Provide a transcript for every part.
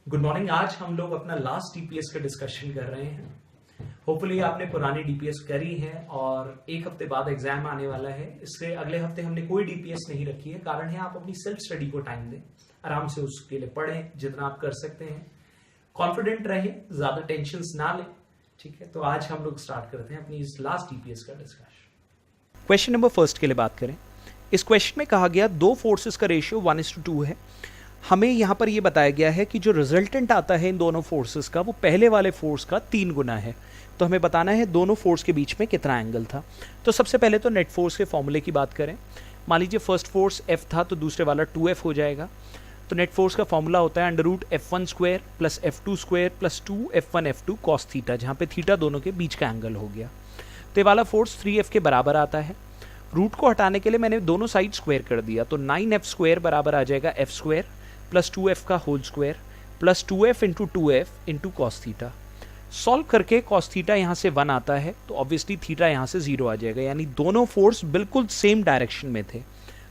Good morning. आज हम लोग अपना लास्ट डीपीएस का डिस्कशन कर रहे हैं। होपफुली आपने पुरानी डीपीएस करी है और एक हफ्ते बाद एग्जाम आने वाला है। इससे अगले हफ्ते हमने कोई डीपीएस नहीं रखी है। कारण है आप अपनी सेल्फ स्टडी को टाइम दें, आराम से उसके लिए पढ़ें जितना आप कर सकते हैं, कॉन्फिडेंट रहें, ज्यादा टेंशन ना लें। ठीक है, तो आज हम लोग स्टार्ट करते हैं अपनी इस लास्ट डीपीएस का डिस्कशन। क्वेश्चन नंबर फर्स्ट के लिए बात करें। इस क्वेश्चन में कहा गया दो फोर्सेस का रेशियो 1:2 है। हमें यहाँ पर यह बताया गया है कि जो रिजल्टेंट आता है इन दोनों फोर्सेस का वो पहले वाले फोर्स का 3 गुना है। तो हमें बताना है दोनों फोर्स के बीच में कितना एंगल था। तो सबसे पहले तो नेट फोर्स के फॉर्मूले की बात करें। मान लीजिए फर्स्ट फोर्स F था तो दूसरे वाला 2F हो जाएगा। तो नेट फोर्स का फॉर्मूला होता है √F1² plus F2² plus 2F1F2 cos theta, जहाँ पे थीटा दोनों के बीच का एंगल हो गया। तो ये वाला फोर्स 3F के बराबर आता है। रूट को हटाने के लिए मैंने दोनों साइड स्क्वायर कर दिया, तो 9F² बराबर आ जाएगा F² प्लस 2F का whole square plus 2F into 2F into cos theta. Solve करके कॉस थीटा यहाँ से 1 आता है, तो ऑब्वियसली थीटा यहाँ से 0 आ जाएगा, यानी दोनों फोर्स बिल्कुल सेम डायरेक्शन में थे।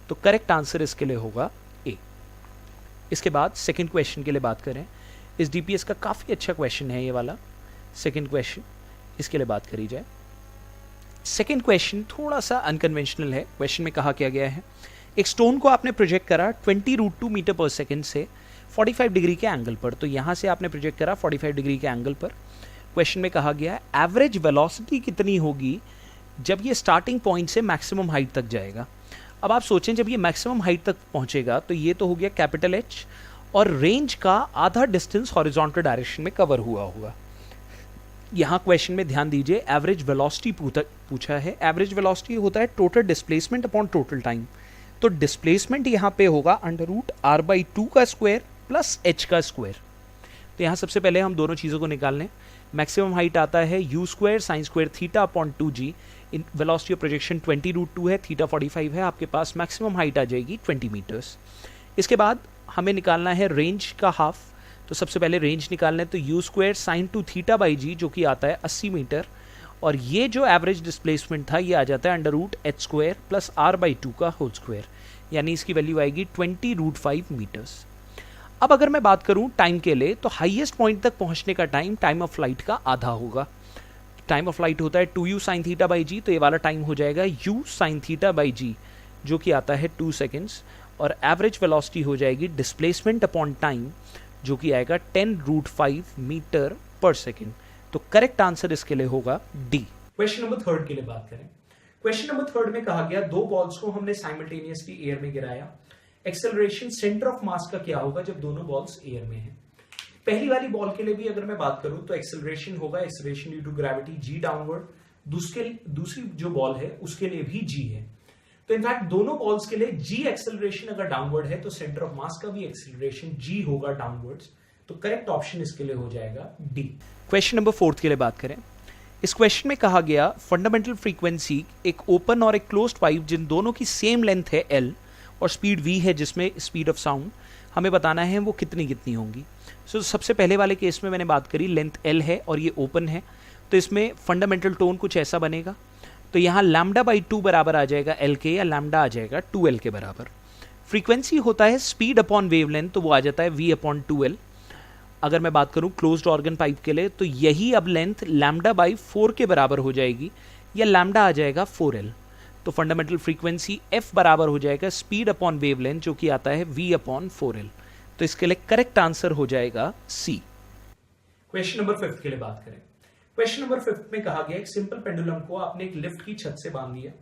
तो करेक्ट आंसर इसके लिए होगा ए। इसके बाद सेकेंड क्वेश्चन के लिए बात करें। इस डीपीएस का काफ़ी अच्छा क्वेश्चन है ये वाला सेकेंड क्वेश्चन, इसके लिए बात करी जाए। सेकेंड क्वेश्चन थोड़ा सा अनकन्वेंशनल है। क्वेश्चन में कहा क्या गया है, एक स्टोन को आपने प्रोजेक्ट करा 20√2 मीटर पर सेकेंड से 45 डिग्री के एंगल पर। तो यहाँ से आपने प्रोजेक्ट करा 45 डिग्री के एंगल पर। क्वेश्चन में कहा गया है एवरेज वेलोसिटी कितनी होगी जब ये स्टार्टिंग पॉइंट से मैक्सिमम हाइट तक जाएगा। अब आप सोचें जब ये मैक्सिमम हाइट तक पहुँचेगा तो ये तो हो गया कैपिटल H, और रेंज का आधा डिस्टेंस हॉरिजॉन्टल डायरेक्शन में कवर हुआ होगा। यहाँ क्वेश्चन में ध्यान दीजिए, एवरेज वेलोसिटी पूछा है। एवरेज वेलोसिटी होता है total displacement upon total time. तो डिस्प्लेसमेंट यहाँ पे होगा √r/2 का स्क्वायर प्लस h का स्क्वायर। तो यहाँ सबसे पहले हम दोनों चीज़ों को निकाल लें। मैक्सिमम हाइट आता है u² sin square theta upon 2g। In velocity of projection 20√2 है, थीटा 45 है, आपके पास मैक्सिमम हाइट आ जाएगी 20 मीटर्स। इसके बाद हमें निकालना है रेंज का हाफ। तो सबसे पहले रेंज निकालना है, तो u² sin 2 θ/g जो कि आता है 80 मीटर, और ये जो एवरेज डिस्प्लेसमेंट था ये आ जाता है √h² प्लस r/2 का होल स्क्वायर, यानी इसकी वैल्यू आएगी 20√5 मीटर्स। अब अगर मैं बात करूं टाइम के लिए, तो हाईएस्ट पॉइंट तक पहुंचने का टाइम ऑफ फ्लाइट का आधा होगा। टाइम ऑफ फ्लाइट होता है 2u sin θ/g, तो ये वाला टाइम हो जाएगा u sin θ/g जो कि आता है 2 सेकेंड्स, और एवरेज वेलोसिटी हो जाएगी डिस्प्लेसमेंट अपॉन टाइम जो कि आएगा 10√5 मीटर पर सेकेंड। तो करेक्ट आंसर इसके लिए होगा डी। क्वेश्चन नंबर थर्ड के लिए बात करें। क्वेश्चन नंबर थर्ड में कहा गया दो बॉल्स को हमने साइमल्टेनियसली एयर में गिराया। एक्सेलरेशन सेंटर ऑफ मास का क्या होगा जब दोनों बॉल्स एयर में हैं। पहली वाली बॉल के लिए भी अगर मैं बात करूं तो एक्सेलरेशन होगा acceleration due to gravity g downward. दूसरी जो बॉल है उसके लिए भी g है। तो इनफैक्ट दोनों बॉल्स के लिए g एक्सेलरेशन अगर डाउनवर्ड है तो सेंटर ऑफ मास का भी एक्सेलरेशन g होगा डाउनवर्ड्स। तो करेक्ट ऑप्शन इसके लिए हो जाएगा डी। क्वेश्चन नंबर 4 के लिए बात करें। इस क्वेश्चन में कहा गया फंडामेंटल फ्रीक्वेंसी एक ओपन और एक क्लोज्ड पाइप जिन दोनों की सेम लेंथ है L और स्पीड v है जिसमें स्पीड ऑफ साउंड हमें बताना है वो कितनी कितनी होंगी। सो सबसे पहले वाले केस में मैंने बात करी लेंथ L है और ये ओपन है, तो इसमें फंडामेंटल टोन कुछ ऐसा बनेगा। तो यहाँ λ/2 बराबर आ जाएगा L के, या लैम्डा आ जाएगा 2L के बराबर। फ्रीक्वेंसी होता है स्पीड अपॉन वेवलेंथ, तो वो आ जाता है v/2L। अगर मैं बात करूं क्लोज्ड ऑर्गन पाइप के लिए तो यही अब लेंथ λ/4 के बराबर हो जाएगी, या लैम्डा आ जाएगा 4L। तो फंडामेंटल फ्रीक्वेंसी f बराबर हो जाएगा स्पीड अपॉन वेवलेंथ जो कि आता है v/4L। तो इसके लिए करेक्ट आंसर हो जाएगा सी। क्वेश्चन नंबर 5 के लिए बात करें। क्वेश्चन नंबर 5 में कहा गया एक सिंपल पेंडुलम को आपने एक लिफ्ट की छत से बांध दिया।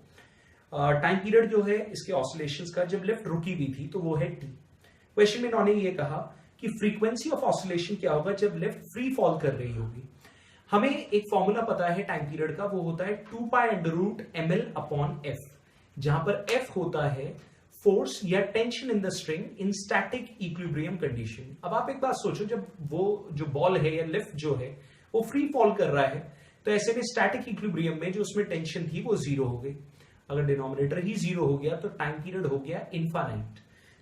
टाइम पीरियड जो है इसके ऑसिलेशंस का जब लिफ्ट रुकी हुई थी तो वो है t। क्वेश्चन में इन्होंने ये कहा कि फ्रीक्वेंसी ऑफ ऑसिलेशन क्या होगा जब लिफ्ट फ्री फॉल कर रही होगी। हमें एक फॉर्मूला पता है टाइम पीरियड का, वो होता है 2π√ml/f, जहां पर f होता है फोर्स या tension in the string in static equilibrium condition. अब आप एक बात सोचो, जब वो जो बॉल है या लिफ्ट जो है वो फ्री फॉल कर रहा है तो ऐसे में स्टैटिक इक्विलिब्रियम में जो उसमें टेंशन थी वो 0 हो गई। अगर डिनोमिनेटर ही 0 हो गया तो टाइम पीरियड हो गया इनफाइनाइट।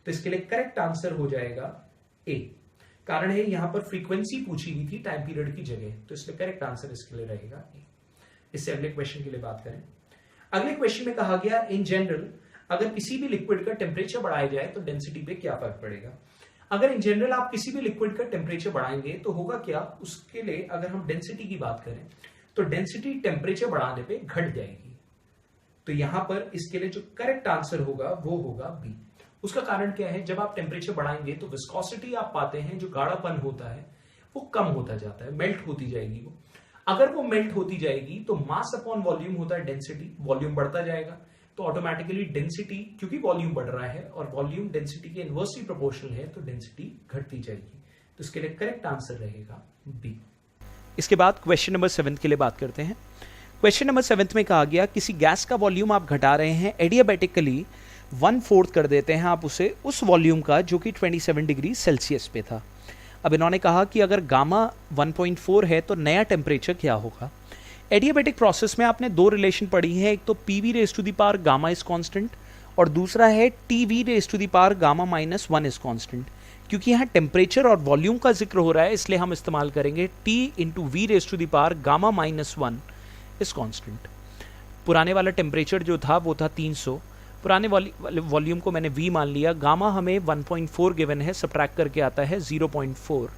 तो इसके लिए करेक्ट आंसर हो जाएगा ए। कारण है यहां पर फ्रीक्वेंसी पूछी हुई थी टाइम पीरियड की जगह, तो इसलिए करेक्ट आंसर इसके लिए रहेगा ए। इससे अगले क्वेश्चन के लिए बात करें। अगले क्वेश्चन में कहा गया इन जनरल अगर किसी भी लिक्विड का टेम्परेचर बढ़ाया जाए तो डेंसिटी पे क्या फर्क पड़ेगा। अगर इन जनरल आप किसी भी लिक्विड का टेम्परेचर बढ़ाएंगे तो होगा क्या, उसके लिए अगर हम डेंसिटी की बात करें तो डेंसिटी टेम्परेचर बढ़ाने पे घट जाएगी। तो यहां पर इसके लिए जो करेक्ट आंसर होगा वो होगा बी। उसका कारण क्या है, जब आप टेम्परेचर बढ़ाएंगे तो विस्कोसिटी आप पाते हैं, जो गाढ़ापन होता है वो कम होता जाता है, मेल्ट होती जाएगी वो। अगर वो मेल्ट होती जाएगी तो मास अपॉन वॉल्यूम होता है डेंसिटी, वॉल्यूम बढ़ता जाएगा तो ऑटोमेटिकली डेंसिटी, क्योंकि वॉल्यूम बढ़ रहा है और वॉल्यूम डेंसिटी के इनवर्सली प्रोपोर्शनल है, तो डेंसिटी घटती जाएगी। तो इसके लिए करेक्ट आंसर रहेगा बी। इसके बाद क्वेश्चन नंबर 7 के लिए बात करते हैं। क्वेश्चन नंबर 7 में कहा गया किसी गैस का वॉल्यूम आप घटा रहे हैं, एडियाबेटिकली 1/4 कर देते हैं आप उसे उस वॉल्यूम का जो कि 27 डिग्री सेल्सियस पे था। अब इन्होंने कहा कि अगर गामा 1.4 है तो नया टेम्परेचर क्या होगा। एडियाबेटिक प्रोसेस में आपने दो रिलेशन पढ़ी है, एक तो PV raise to the power gamma is constant और दूसरा है TV raise to the power gamma -1 is constant. क्योंकि यहाँ टेम्परेचर और वॉल्यूम का जिक्र हो रहा है इसलिए हम इस्तेमाल करेंगे T × V raise to the power gamma -1 is constant. पुराने वाला टेम्परेचर जो था वो था 300, पुराने वॉल्यूम को मैंने V मान लिया, गामा हमें 1.4 गिवन है, सब्ट्रैक्ट करके आता है 0.4।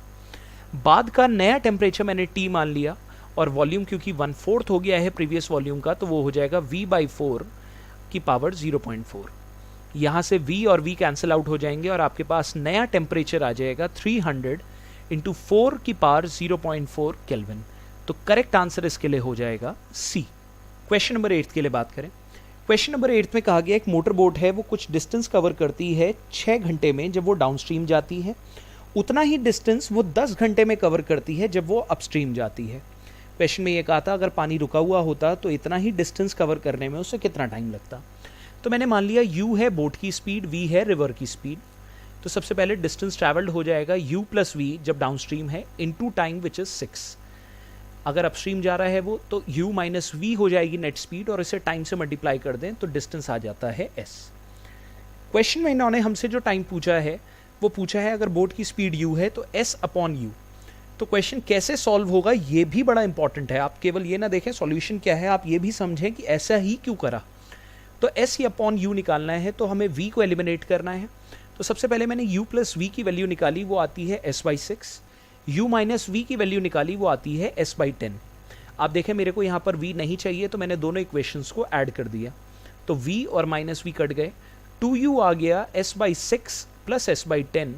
बाद का नया टेम्परेचर मैंने T मान लिया और वॉल्यूम क्योंकि 1/4 हो गया है प्रीवियस वॉल्यूम का, तो वो हो जाएगा V/4 की पावर 0.4। यहाँ से V और V कैंसिल आउट हो जाएंगे और आपके पास नया टेम्परेचर आ जाएगा 300 × 4 की पावर 0.4 केल्विन। तो करेक्ट आंसर इसके लिए हो जाएगा सी। क्वेश्चन नंबर 8 के लिए बात करें। क्वेश्चन नंबर 8 में कहा गया एक मोटर बोट है, वो कुछ डिस्टेंस कवर करती है 6 घंटे में जब वो डाउनस्ट्रीम जाती है, उतना ही डिस्टेंस वो 10 घंटे में कवर करती है जब वो अपस्ट्रीम जाती है। क्वेश्चन में ये कहा था अगर पानी रुका हुआ होता तो इतना ही डिस्टेंस कवर करने में उसे कितना टाइम लगता। तो मैंने मान लिया u है बोट की स्पीड, v है रिवर की स्पीड। तो सबसे पहले डिस्टेंस ट्रैवल्ड हो जाएगा u + v जब डाउनस्ट्रीम है इनटू टाइम विच इज 6। अगर अपस्ट्रीम जा रहा है वो तो u - v हो जाएगी नेट स्पीड और इसे टाइम से मल्टीप्लाई कर दें तो डिस्टेंस आ जाता है s। क्वेश्चन में इन्होंने हमसे जो टाइम पूछा है वो पूछा है अगर बोट की स्पीड u है तो s/u। तो क्वेश्चन कैसे सॉल्व होगा ये भी बड़ा इंपॉर्टेंट है। आप केवल ये ना देखें सॉल्यूशन क्या है, आप ये भी समझें कि ऐसा ही क्यों करा। तो s/u निकालना है तो हमें v को एलिमिनेट करना है। तो सबसे पहले मैंने u + v की वैल्यू निकाली, वो आती है s/6। u - v की वैल्यू निकाली, वो आती है s/10। आप देखें मेरे को यहाँ पर v नहीं चाहिए तो मैंने दोनों इक्वेशंस को ऐड कर दिया, तो v और -v कट गए, 2u आ गया s/6 + s/10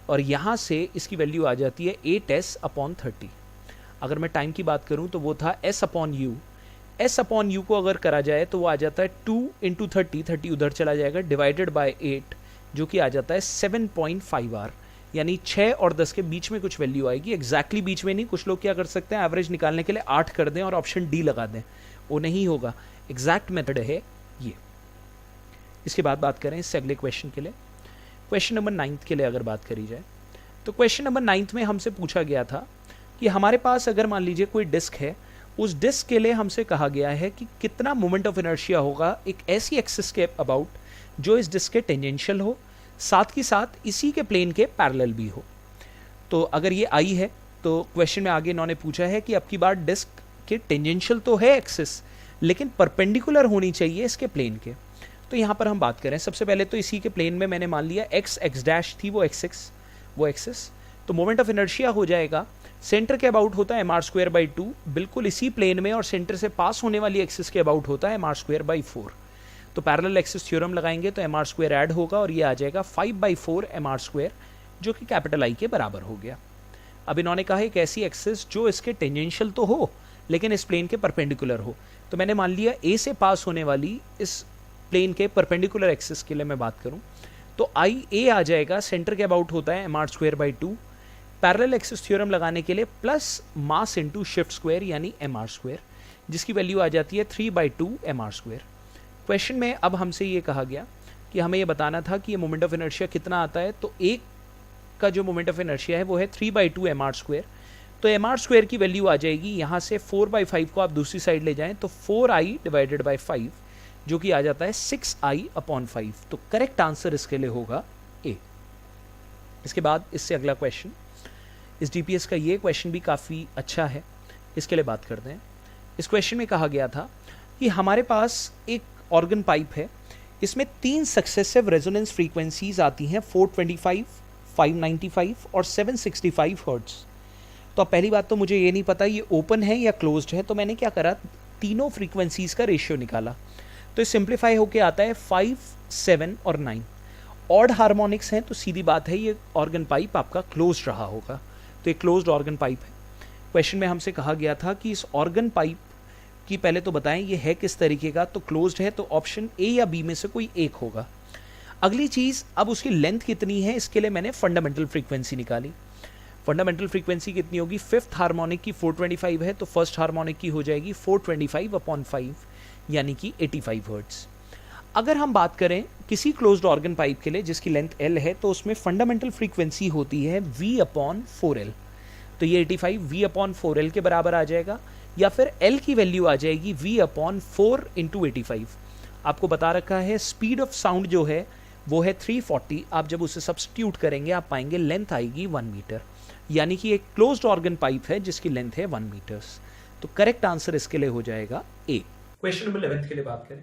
और यहाँ से इसकी वैल्यू आ जाती है 8s/30। अगर मैं टाइम की बात करूँ तो वो था s/u। s/u को अगर करा जाए तो वो आ जाता है 2 × 30, 30 उधर चला जाएगा, डिवाइडेड बाय 8 जो कि आ जाता है 7.5 आवर, यानी 6 और 10 के बीच में कुछ वैल्यू आएगी। एग्जैक्टली बीच में नहीं, कुछ लोग क्या कर सकते हैं एवरेज निकालने के लिए 8 कर दें और ऑप्शन डी लगा दें, वो नहीं होगा। एग्जैक्ट मेथड है ये। इसके बाद बात करें इससे अगले क्वेश्चन के लिए। क्वेश्चन नंबर 9 के लिए अगर बात करी जाए तो क्वेश्चन नंबर 9 में हमसे पूछा गया था कि हमारे पास अगर मान लीजिए कोई डिस्क है, उस डिस्क के लिए हमसे कहा गया है कि कितना मोमेंट ऑफ इनर्शिया होगा एक ऐसी एक्सिस के अबाउट जो इस डिस्क के टेंजेंशियल हो, साथ ही साथ इसी के प्लेन के पैरेलल भी हो। तो अगर ये आई है तो क्वेश्चन में आगे इन्होंने पूछा है कि अब की बार डिस्क के टेंजेंशियल तो है एक्सिस, लेकिन परपेंडिकुलर होनी चाहिए इसके प्लेन के। तो यहाँ पर हम बात करें, सबसे पहले तो इसी के प्लेन में मैंने मान लिया x थी वो वो एक्सिस, तो मोमेंट ऑफ इनर्शिया हो जाएगा सेंटर के अबाउट होता है mr²/2, बिल्कुल इसी प्लेन में, और सेंटर से पास होने वाली एक्सिस के अबाउट होता है mr²/4। तो पैरेलल एक्सिस थ्योरम लगाएंगे तो mr² ऐड होगा और ये आ जाएगा 5/4 mr², जो कि कैपिटल I के बराबर हो गया। अब इन्होंने कहा एक ऐसी एक्सिस जो इसके टेंजेंशियल तो हो लेकिन इस प्लेन के परपेंडिकुलर हो, तो मैंने मान लिया A से पास होने वाली इस प्लेन के परपेंडिकुलर एक्सिस के लिए मैं बात करूं तो IA आ जाएगा, सेंटर के अबाउट होता है mr²/2, पैरेलल एक्सिस थ्योरम लगाने के लिए plus mass into shift square यानी mr², जिसकी वैल्यू आ जाती है 3/2 mr²। क्वेश्चन में अब हमसे ये कहा गया कि हमें ये बताना था कि ये मोमेंट ऑफ इनर्शिया कितना आता है, तो एक का जो मोमेंट ऑफ इनर्शिया है वो है 3/2 mr²। तो mr² की वैल्यू आ जाएगी, यहाँ से 4/5 को आप दूसरी साइड ले जाएं तो 4i डिवाइडेड बाई 5 जो कि आ जाता है 6i/5। तो करेक्ट आंसर इसके लिए होगा ए। इसके बाद इससे अगला क्वेश्चन, इस DPS का ये क्वेश्चन भी काफ़ी अच्छा है, इसके लिए बात करते हैं। इस क्वेश्चन में कहा गया था कि हमारे पास एक ऑर्गन पाइप है, इसमें 3 सक्सेसिव रेजोनेंस फ्रीक्वेंसीज आती हैं 425, 595 और 765 हर्ट्ज। तो अब पहली बात तो मुझे ये नहीं पता ये ओपन है या क्लोज्ड है, तो मैंने क्या करा, तीनों फ्रीक्वेंसीज का रेशियो निकाला। तो ये सिंप्लीफाई होके आता है 5, 7 और 9। ऑड हार्मोनिक्स हैं तो सीधी बात है ये ऑर्गन पाइप आपका क्लोज्ड रहा होगा, तो ये क्लोज्ड ऑर्गन पाइप है। क्वेश्चन में हमसे कहा गया था कि इस ऑर्गन पाइप की पहले तो बताएं ये है किस तरीके का, तो क्लोज्ड है तो ऑप्शन ए या बी में से कोई एक होगा। अगली चीज़, अब उसकी लेंथ कितनी है, इसके लिए मैंने फंडामेंटल फ्रीक्वेंसी निकाली। फंडामेंटल फ्रीक्वेंसी कितनी होगी, फिफ्थ हार्मोनिक की 425 है तो फर्स्ट हार्मोनिक की हो जाएगी 425/5 यानी कि 85 हर्ट्ज। अगर हम बात करें किसी क्लोज्ड ऑर्गन पाइप के लिए जिसकी लेंथ L है तो उसमें फंडामेंटल फ्रीक्वेंसी होती है V/4L, तो ये 85 V/4L के बराबर आ जाएगा, या फिर L की वैल्यू आ जाएगी V/4 × 85। आपको बता रखा है स्पीड ऑफ साउंड जो है वो है 340, आप जब उसे सब्स्टिट्यूट करेंगे आप पाएंगे लेंथ आएगी 1 मीटर, यानी कि एक क्लोज्ड ऑर्गन पाइप है जिसकी लेंथ है 1 मीटर्स। तो करेक्ट आंसर इसके लिए हो जाएगा ए। क्वेश्चन नंबर 11 के लिए बात करें।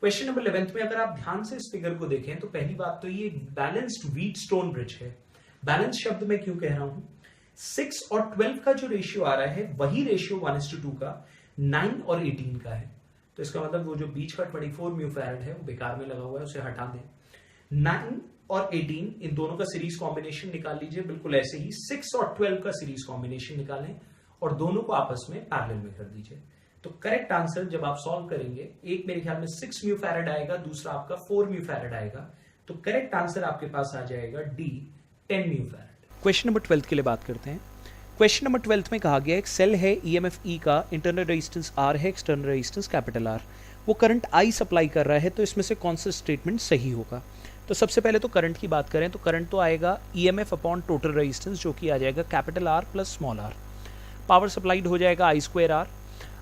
क्वेश्चन नंबर 11 में अगर आप ध्यान से इस फिगर को देखें तो पहली बात तो ये बैलेंस्ड व्हीट स्टोन ब्रिज है। बैलेंस शब्द मैं क्यों कह रहा हूं, 6 और 12 का जो रेशियो आ रहा है वही रेशियो 1:2 का 9 और 18 का है। तो इसका मतलब वो जो बीच का 24 म्यू फैराड है वो बेकार में लगा हुआ है, उसे हटा दें। 9 और 18 इन दोनों का सीरीज कॉम्बिनेशन निकाल लीजिए, बिल्कुल ऐसे ही 6 और 12 का सीरीज कॉम्बिनेशन निकालें और दोनों को आपस में पैरेलल में कर दीजिए। तो करेक्ट आंसर जब आप सॉल्व करेंगे, एक मेरे ख्याल में 6 म्यू फैराड आएगा, दूसरा आपका 4 म्यू फैराड आएगा, तो करेक्ट आंसर आपके पास आ जाएगा D 10 mu farad. Question number 12 के लिए बात करते हैं। क्वेश्चन नंबर 12 में कहा गया एक सेल है EMF E का, इंटरनल रेजिस्टेंस R है, एक्सटर्नल रेजिस्टेंस कैपिटल R, वो करंट I सप्लाई कर रहा है, तो इसमें से कौन सा स्टेटमेंट सही होगा। तो सबसे पहले तो करंट की बात करें तो करंट तो आएगा EMF/ टोटल रेजिस्टेंस जो कि आ जाएगा capital R plus small r। Power supplied हो जाएगा I²R।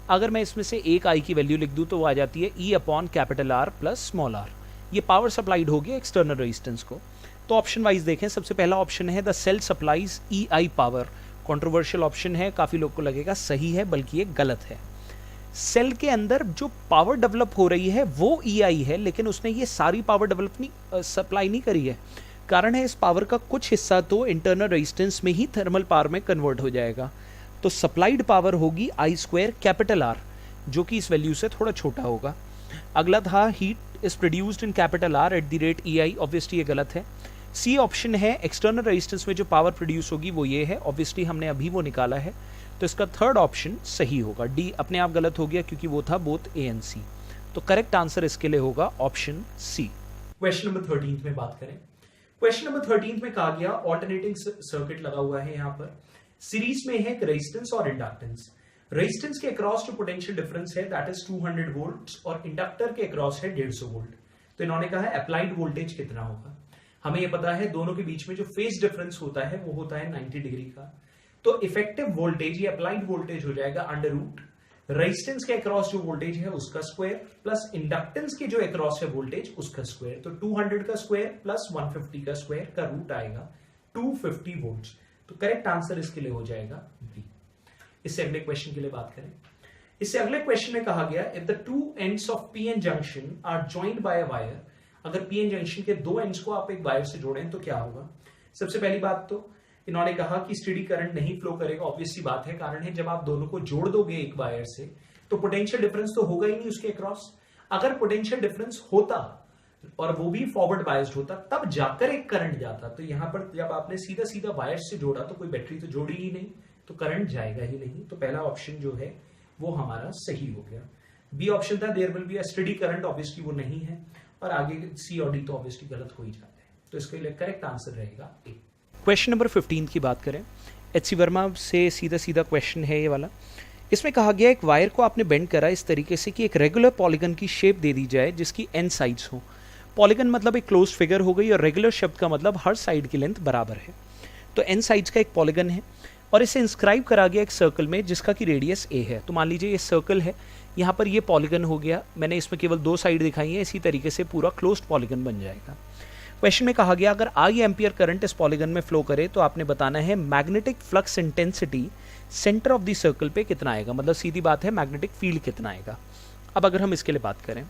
अगर मैं इसमें से एक I की वैल्यू लिख दूं तो वो आ जाती है E/R प्लस स्मॉल r। ये पावर सप्लाइड हो गया एक्सटर्नल रेजिस्टेंस को। तो ऑप्शन वाइज देखें, सबसे पहला ऑप्शन है the cell supplies EI power. Controversial option है, काफ़ी लोग को लगेगा सही है, बल्कि ये गलत है। सेल के अंदर जो पावर डेवलप हो रही है वो EI है, लेकिन उसने ये सारी पावर डेवलप नहीं सप्लाई नहीं करी है। कारण है इस पावर का कुछ हिस्सा तो इंटरनल रेजिस्टेंस में ही थर्मल पावर में कन्वर्ट हो जाएगा, तो सप्लाइड पावर होगी I² कैपिटल R, जो कि इस वैल्यू से थोड़ा छोटा होगा। अगला था heat is produced in capital R at the rate EI, obviously ये गलत है। सी ऑप्शन है एक्सटर्नल रेजिस्टेंस में जो पावर प्रोड्यूस होगी वो ये है, ऑब्वियसली हमने अभी वो निकाला है, तो इसका थर्ड ऑप्शन सही होगा। डी अपने आप गलत हो गया क्योंकि वो था बोथ A एंड C, तो करेक्ट आंसर इसके लिए होगा ऑप्शन C। क्वेश्चन नंबर 13 में बात करें। क्वेश्चन नंबर 13 में कहा गया ऑल्टरनेटिंग सर्किट लगा हुआ है, यहाँ पर सीरीज में है रेजिस्टेंस और इंडक्टेंस। रेजिस्टेंस के अक्रॉस जो पोटेंशियल डिफरेंस है दैट इज 200 वोल्ट और इंडक्टर के अक्रॉस है 150 वोल्ट। तो इन्होंने कहा है अप्लाइड वोल्टेज कितना होगा। हमें ये पता है दोनों के बीच में जो फेज डिफरेंस होता है वो होता है 90 डिग्री का, तो इफेक्टिव वोल्टेज या अप्लाइड वोल्टेज हो जाएगा √ रेजिस्टेंस के अक्रॉस जो वोल्टेज है उसका स्क्वायर प्लस इंडक्टेंस के जो अक्रॉस है वोल्टेज उसका स्क्वायर। तो 200 का स्क्वायर प्लस 150 का स्क्वायर का रूट आएगा 250 वोल्ट। तो करेक्ट आंसर इसके लिए हो जाएगा बी। इससे अगले क्वेश्चन के लिए बात करें। इससे अगले क्वेश्चन में कहा गया if the two ends of PN junction are joined by a wire, अगर PN जंक्शन के दो एंड्स को आप एक वायर से जोड़ें तो क्या होगा। सबसे पहली बात तो इन्होंने कहा कि स्टेडी करंट नहीं फ्लो करेगा, ऑब्वियस सी बात है, कारण है जब आप दोनों को जोड़ दोगे एक वायर से तो पोटेंशियल डिफरेंस तो होगा ही नहीं उसके अक्रॉस। अगर पोटेंशियल डिफरेंस होता और वो भी फॉरवर्ड बायस्ड होता तब जाकर एक करंट जाता, तो यहां पर जब आपने सीधा सीधा वायर से जोड़ा तो कोई बैटरी तो जोड़ी ही नहीं, तो करंट जाएगा ही नहीं। तो पहला ऑप्शन जो है वो हमारा सही हो गया। बी ऑप्शन था there will be a steady current, obviously वो नहीं है, और आगे सी और डी तो ऑब्वियसली गलत हो ही जाते हैं, तो इसके लिए करेक्ट आंसर रहेगा ए। क्वेश्चन नंबर 15 की बात करें, HC वर्मा से सीधा सीधा क्वेश्चन है ये वाला। इसमें कहा गया एक वायर को आपने बेंड करा इस तरीके से कि एक रेगुलर पॉलीगन की शेप दे दी जाए जिसकी n साइड्स हो। पॉलीगन मतलब एक क्लोज फिगर हो गई और रेगुलर शब्द का मतलब हर साइड की लेंथ बराबर है। तो n साइड्स का एक पॉलीगन है और इसे इंस्क्राइब करा गया एक सर्कल में जिसका कि रेडियस a है। तो मान लीजिए ये सर्कल है, यहाँ पर ये पॉलीगन हो गया, मैंने इसमें केवल 2 साइड दिखाई है, इसी तरीके से पूरा क्लोज्ड पॉलीगन बन जाएगा। क्वेश्चन में कहा गया अगर I एम्पियर करंट इस पॉलीगन में फ्लो करे तो आपने बताना है magnetic flux intensity centre of the circle पे कितना आएगा, मतलब सीधी बात है मैग्नेटिक फील्ड कितना आएगा। अब अगर हम इसके लिए बात करें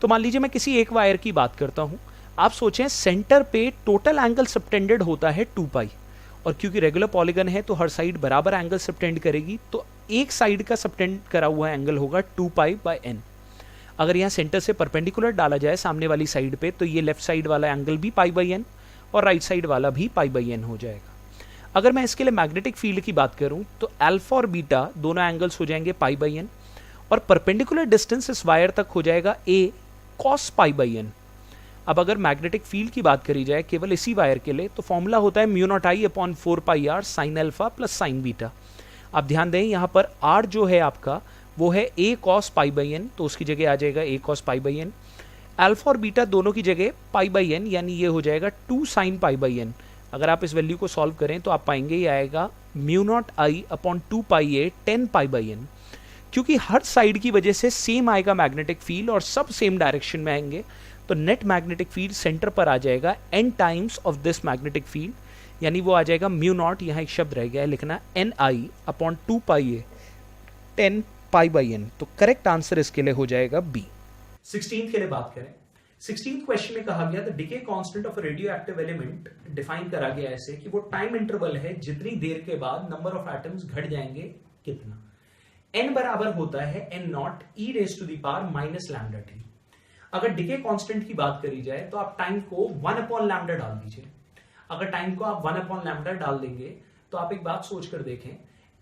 तो मान लीजिए मैं किसी एक वायर की बात करता हूँ, आप सोचें सेंटर पे टोटल एंगल सबटेंडेड होता है 2 पाई, और क्योंकि रेगुलर पॉलीगन है तो हर साइड बराबर एंगल सबटेंड करेगी, तो एक साइड का सबटेंड करा हुआ एंगल होगा 2 पाई बाय n। अगर यहाँ सेंटर से परपेंडिकुलर डाला जाए सामने वाली साइड पे, तो ये लेफ्ट साइड वाला एंगल भी पाई बाई n और राइट साइड वाला भी पाई बाई n हो जाएगा। अगर मैं इसके लिए मैग्नेटिक फील्ड की बात करूं तो अल्फा और बीटा दोनों एंगल्स हो जाएंगे पाई बाई n, और परपेंडिकुलर डिस्टेंस इस वायर तक हो जाएगा a cos pi by n। अब अगर मैग्नेटिक फील्ड की बात करी जाए केवल इसी वायर के लिए, तो फॉर्मूला होता है mu naught I upon 4 pi R sine alpha plus sine beta. आप ध्यान दें यहाँ पर r जो है आपका वो है a cos pi by n, तो उसकी जगह आ जाएगा a cos pi by n। Alpha और बीटा दोनों की जगह पाई बाई n, यानी ये हो जाएगा 2 साइन पाई बाई n। अगर आप इस वैल्यू को सॉल्व करें तो आप पाएंगे ये आएगा mu naught I upon 2 pi A 10 pi by n। क्योंकि हर साइड की वजह से सेम आएगा मैग्नेटिक फील्ड और सब सेम डायरेक्शन में आएंगे, तो नेट मैग्नेटिक फील्ड सेंटर पर आ जाएगा n times of this magnetic field, यानी वो आ जाएगा म्यू नॉट, यहाँ एक शब्द रह गया है लिखना N I upon 2 pi A 10 pi by n। तो करेक्ट आंसर इसके लिए हो जाएगा बी। 16th के लिए बात करें, 16th क्वेश्चन में कहा गया the decay constant of radio active element define करा गया ऐसे कि वो टाइम इंटरवल है जितनी देर के बाद नंबर ऑफ एटम्स घट जाएंगे कितना। n बराबर होता है n naught e raise to the power minus lambda T. अगर डिके कांस्टेंट की बात करी जाए तो आप टाइम को 1 अपॉन लैम्डा डाल दीजिए। अगर टाइम को आप 1 अपॉन लैम्डा डाल देंगे तो आप एक बात सोच कर देखें,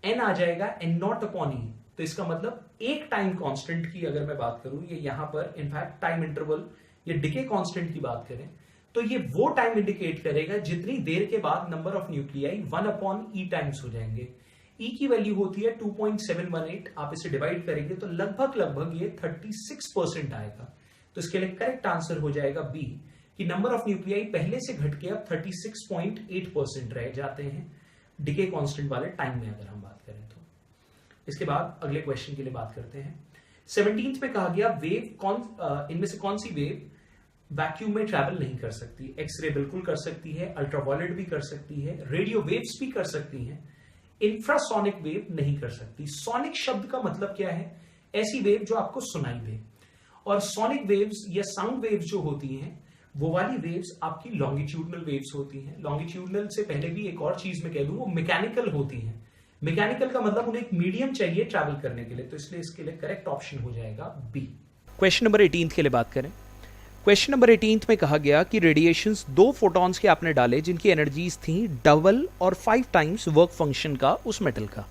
n आ जाएगा n नॉट अपॉन e, तो इसका मतलब एक टाइम कांस्टेंट की अगर मैं बात करूं, ये यहां पर इनफैक्ट टाइम इंटरवल ये डिके कांस्टेंट की बात करें तो ये वो टाइम इंडिकेट करेगा जितनी देर के बाद number of nuclei 1 upon E times हो जाएंगे। ई की वैल्यू होती है 2.718, आप इसे डिवाइड करेंगे तो लगभग ये 36% आएगा। तो इसके लिए करेक्ट आंसर हो जाएगा बी कि नंबर ऑफ न्यूक्लियाई पहले से घट के अब 36.8% रह जाते हैं डिके कांस्टेंट वाले टाइम में अगर हम बात करें तो। इसके बाद अगले क्वेश्चन के लिए बात करते हैं। 17th में कहा गया वेव इनमें से कौन सी वेव वैक्यूम में ट्रैवल नहीं कर सकती। एक्सरे बिल्कुल कर सकती है, अल्ट्रावायलेट भी कर सकती है, रेडियो वेव्स भी कर सकती हैं, इंफ्रासोनिक वेव नहीं कर सकती। सोनिक शब्द का मतलब क्या है? ऐसी वेव जो आपको सुनाई दे। और सोनिक वेव्स या साउंड वेव्स जो होती हैं वो वाली वेव्स आपकी लॉन्गिट्यूडनल वेव्स होती हैं। लॉन्गिट्यूडनल से पहले भी एक और चीज मैं कह दूं, वो मैकेनिकल होती हैं। मैकेनिकल का मतलब उन्हें एक मीडियम चाहिए ट्रैवल करने के लिए, तो इसलिए इसके लिए करेक्ट ऑप्शन हो जाएगा बी। क्वेश्चन नंबर 18 के लिए बात करें। क्वेश्चन नंबर 18 में कहा गया कि रेडिएशंस 2 फोटॉन्स के आपने डाले जिनकी एनर्जीज थी डबल और 5 टाइम्स वर्क फंक्शन का उस मेटल का।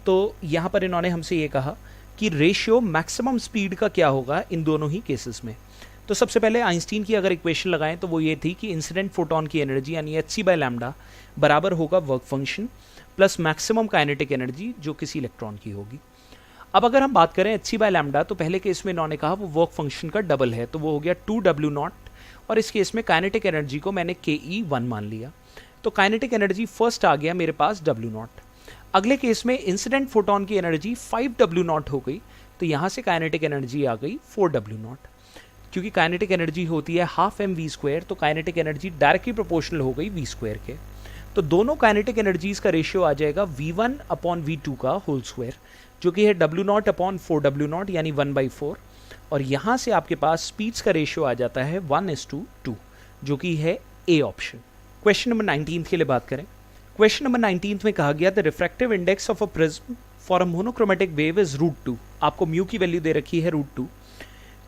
तो यहाँ पर इन्होंने हमसे ये कहा कि रेशियो मैक्सिमम स्पीड का क्या होगा इन दोनों ही केसेस में। तो सबसे पहले आइंस्टीन की अगर इक्वेशन लगाएं तो वो ये थी कि इंसिडेंट फोटोन की एनर्जी यानी hc/λ बराबर होगा work function plus maximum kinetic energy जो किसी इलेक्ट्रॉन की होगी। अब अगर हम बात करें hc/λ तो पहले केस में इन्होंने कहा वो वर्क फंक्शन का डबल है, तो वो हो गया 2w0, और इस केस में काइनेटिक एनर्जी को मैंने ke1 मान लिया। तो काइनेटिक एनर्जी फर्स्ट आ गया मेरे पास w0। अगले केस में इंसिडेंट फोटोन की एनर्जी 5w0 हो गई, तो यहाँ से काइनेटिक एनर्जी आ गई 4w0। क्योंकि काइनेटिक एनर्जी होती है हाफ mv², तो काइनेटिक एनर्जी डायरेक्टली प्रोपोर्शनल हो गई v² के। तो दोनों काइनेटिक एनर्जीज का रेशियो आ जाएगा v1/v2 का होल स्क्वायर, जो कि है w0/4w0 यानी 1/4, और यहाँ से आपके पास स्पीड्स का रेशियो आ जाता है 1:2, जो कि है ए ऑप्शन। क्वेश्चन नंबर 19 के लिए बात करें। क्वेश्चन नंबर 19 में कहा गया the refractive index of a prism for a monochromatic wave is √2। आपको म्यू की वैल्यू दे रखी है √2।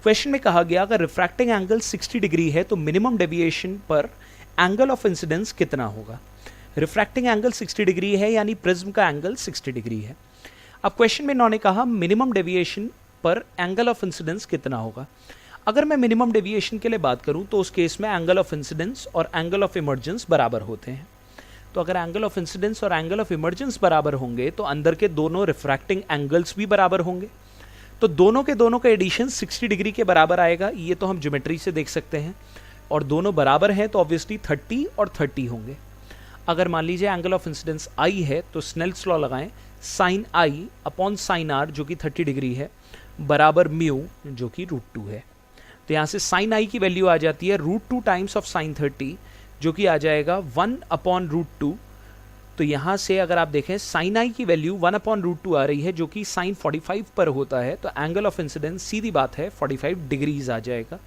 क्वेश्चन में कहा गया अगर रिफ्रैक्टिंग एंगल 60 डिग्री है तो मिनिमम डेविएशन पर एंगल ऑफ इंसिडेंस कितना होगा। रिफ्रैक्टिंग एंगल 60 डिग्री है यानी प्रिज्म का एंगल 60 डिग्री है। अब क्वेश्चन में इन्होंने कहा मिनिमम डेविएशन पर एंगल ऑफ इंसिडेंस कितना होगा। अगर मैं मिनिमम डेविएशन के लिए बात करूं तो उस केस में एंगल ऑफ इंसिडेंस और एंगल ऑफ इमर्जेंस बराबर होते हैं। तो अगर एंगल ऑफ इंसिडेंस और एंगल ऑफ इमर्जेंस बराबर होंगे तो अंदर के दोनों रिफ्रैक्टिंग एंगल्स भी बराबर होंगे। तो दोनों का एडिशन 60 डिग्री के बराबर आएगा, ये तो हम ज्योमेट्री से देख सकते हैं, और दोनों बराबर हैं तो ऑब्वियसली 30 और 30 होंगे। अगर मान लीजिए एंगल ऑफ इंसिडेंस आई है तो स्नेल्स लॉ लगाएं, sine I upon sine R जो कि 30 डिग्री है बराबर म्यू जो कि √2 है। तो यहाँ से साइन आई की वैल्यू आ जाती है √2 टाइम्स ऑफ साइन 30 जो कि आ जाएगा 1/√2। तो यहाँ से अगर आप देखें साइन आई की वैल्यू 1/√2 आ रही है जो कि साइन 45 पर होता है, तो एंगल ऑफ इंसिडेंस सीधी बात है 45 डिग्रीज आ जाएगा,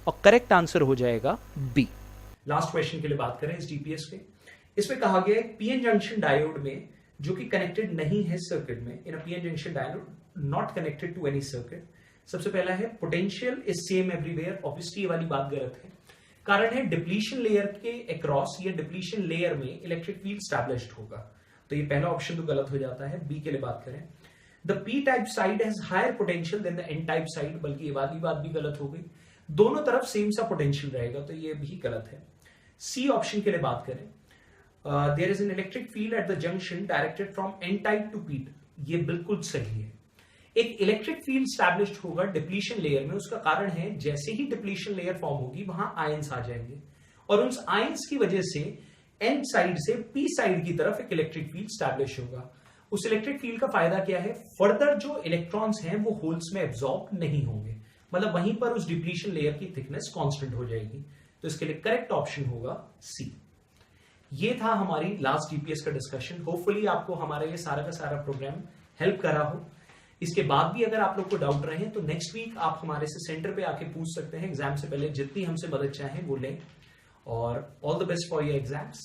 और करेक्ट आंसर हो जाएगा बी। लास्ट क्वेश्चन के लिए बात करें इस डीपीएस के। इसमें कहा गया है पीएन जंक्शन डायोड में जो कि कनेक्टेड नहीं है सर्किट में, in a PN junction diode not connected to any circuit. सबसे पहला है potential is same everywhere, obviously ये वाली बात गलत है। कारण है डिप्लीशन लेयर के अक्रॉस या डिप्लीशन लेयर में इलेक्ट्रिक फील्ड स्टैब्लिश्ड होगा, तो ये पहला ऑप्शन तो गलत हो जाता है। बी के लिए बात करें, the P type side has higher potential than the N type side, बल्कि ये वाली बात भी गलत हो गई। दोनों तरफ सेम सा पोटेंशियल रहेगा, तो ये भी गलत है। सी ऑप्शन के लिए बात करें, there is an electric field at the junction directed from N type to P, ये बिल्कुल सही है। एक इलेक्ट्रिक फील्ड स्टैब्लिश्ड होगा डिप्लीशन लेयर में, उसका कारण है जैसे ही डिप्लीशन लेयर फॉर्म होगी वहां आयंस आ जाएंगे और उन आयंस की वजह से एन साइड से पी साइड की तरफ एक इलेक्ट्रिक फील्ड स्टैब्लिश होगा। उस इलेक्ट्रिक फील्ड का फायदा क्या है, फर्दर जो इलेक्ट्रॉन्स हैं वो होल्स में एब्जॉर्ब नहीं होंगे, मतलब वहीं पर उस डिप्लीशन लेयर की थिकनेस कांस्टेंट हो जाएगी। तो इसके लिए करेक्ट ऑप्शन होगा सी। ये था हमारी लास्ट डीपीएस का डिस्कशन। होपफुली आपको हमारा ये सारा का सारा प्रोग्राम हेल्प करा हो। इसके बाद भी अगर आप लोग को डाउट रहे तो नेक्स्ट वीक आप हमारे से सेंटर पे आके पूछ सकते हैं। एग्जाम से पहले जितनी हमसे मदद चाहें वो लें, और all the best for your exams.